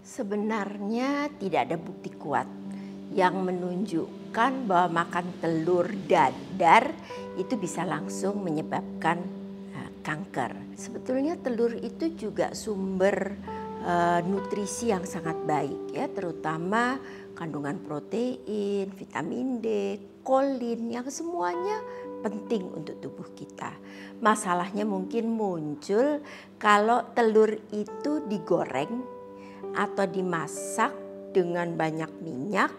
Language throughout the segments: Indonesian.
Sebenarnya tidak ada bukti kuat yang menunjukkan bahwa makan telur dadar itu bisa langsung menyebabkan kanker. Sebetulnya telur itu juga sumber nutrisi yang sangat baik ya, terutama kandungan protein, vitamin D, kolin yang semuanya penting untuk tubuh kita. Masalahnya mungkin muncul kalau telur itu digoreng atau dimasak dengan banyak minyak,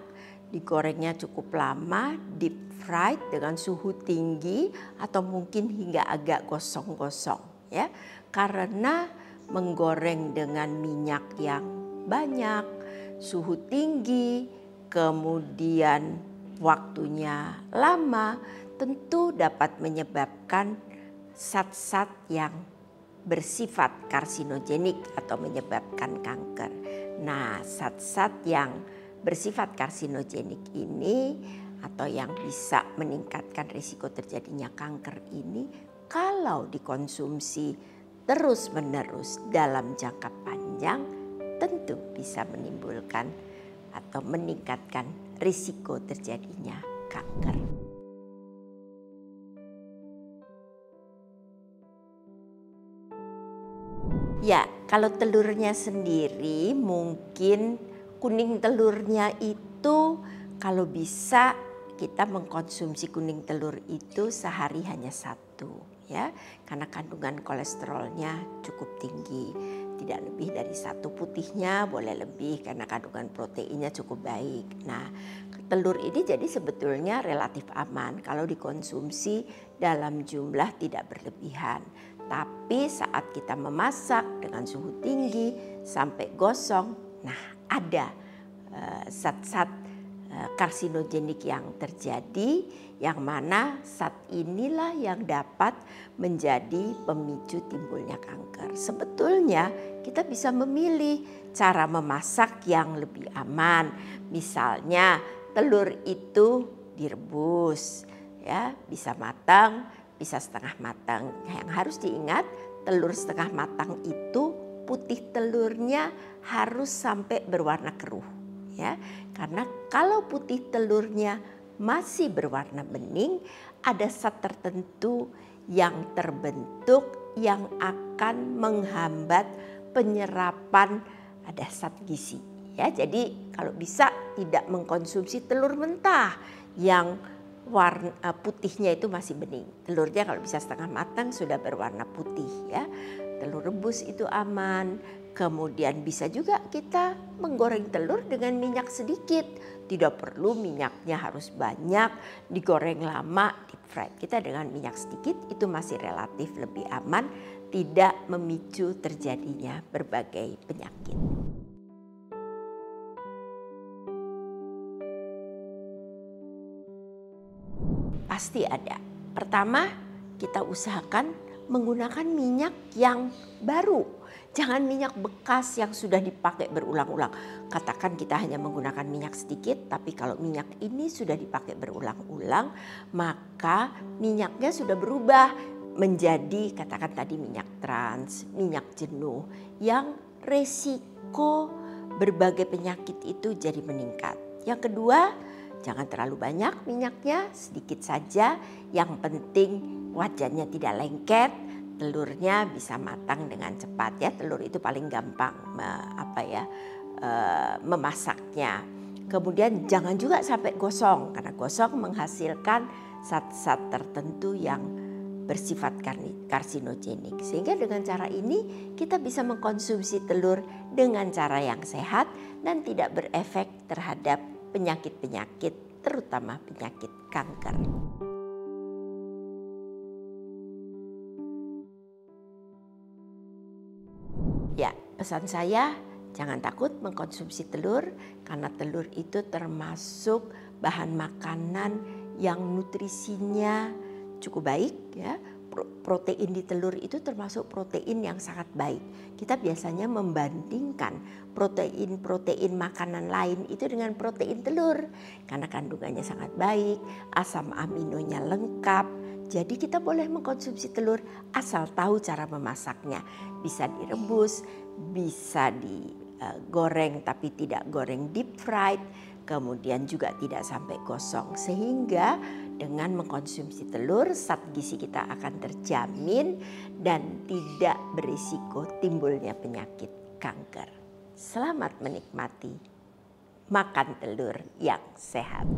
digorengnya cukup lama, deep fried dengan suhu tinggi atau mungkin hingga agak gosong-gosong ya. Karena menggoreng dengan minyak yang banyak, suhu tinggi, kemudian waktunya lama, tentu dapat menyebabkan zat-zat yang bersifat karsinogenik atau menyebabkan kanker. Nah, zat-zat yang bersifat karsinogenik ini atau yang bisa meningkatkan risiko terjadinya kanker ini kalau dikonsumsi terus-menerus dalam jangka panjang tentu bisa menimbulkan atau meningkatkan risiko terjadinya kanker. Ya, kalau telurnya sendiri mungkin kuning telurnya itu kalau bisa kita mengkonsumsi kuning telur itu sehari hanya satu ya, karena kandungan kolesterolnya cukup tinggi. Tidak lebih dari satu, putihnya boleh lebih karena kandungan proteinnya cukup baik. Nah, telur ini jadi sebetulnya relatif aman kalau dikonsumsi dalam jumlah tidak berlebihan. Tapi saat kita memasak dengan suhu tinggi sampai gosong, nah ada zat-zat karsinogenik yang terjadi, yang mana zat inilah yang dapat menjadi pemicu timbulnya kanker. Sebetulnya kita bisa memilih cara memasak yang lebih aman. Misalnya telur itu direbus ya, bisa matang, bisa setengah matang. Yang harus diingat, telur setengah matang itu putih telurnya harus sampai berwarna keruh ya. Karena kalau putih telurnya masih berwarna bening, ada zat tertentu yang terbentuk yang akan menghambat penyerapan ada zat gizi ya. Jadi kalau bisa tidak mengkonsumsi telur mentah yang warna putihnya itu masih bening. Telurnya kalau bisa setengah matang sudah berwarna putih ya. Telur rebus itu aman. Kemudian bisa juga kita menggoreng telur dengan minyak sedikit. Tidak perlu minyaknya harus banyak, digoreng lama, deep fried. Kita dengan minyak sedikit itu masih relatif lebih aman, tidak memicu terjadinya berbagai penyakit. Pasti ada. Pertama, kita usahakan menggunakan minyak yang baru. Jangan minyak bekas yang sudah dipakai berulang-ulang. Katakan kita hanya menggunakan minyak sedikit, tapi kalau minyak ini sudah dipakai berulang-ulang, maka minyaknya sudah berubah menjadi katakan tadi minyak trans, minyak jenuh, yang resiko berbagai penyakit itu jadi meningkat. Yang kedua, jangan terlalu banyak minyaknya, sedikit saja. Yang penting wajannya tidak lengket, telurnya bisa matang dengan cepat ya. Telur itu paling gampang memasaknya. Kemudian jangan juga sampai gosong, karena gosong menghasilkan zat-zat tertentu yang bersifat karsinogenik. Sehingga dengan cara ini kita bisa mengkonsumsi telur dengan cara yang sehat dan tidak berefek terhadap penyakit-penyakit, terutama penyakit kanker. Ya, pesan saya jangan takut mengkonsumsi telur, karena telur itu termasuk bahan makanan yang nutrisinya cukup baik ya. Protein di telur itu termasuk protein yang sangat baik. Kita biasanya membandingkan protein-protein makanan lain itu dengan protein telur karena kandungannya sangat baik, asam aminonya lengkap. Jadi kita boleh mengkonsumsi telur asal tahu cara memasaknya. Bisa direbus, bisa goreng tapi tidak goreng deep fried, kemudian juga tidak sampai gosong. Sehingga dengan mengkonsumsi telur, zat gizi kita akan terjamin dan tidak berisiko timbulnya penyakit kanker. Selamat menikmati makan telur yang sehat.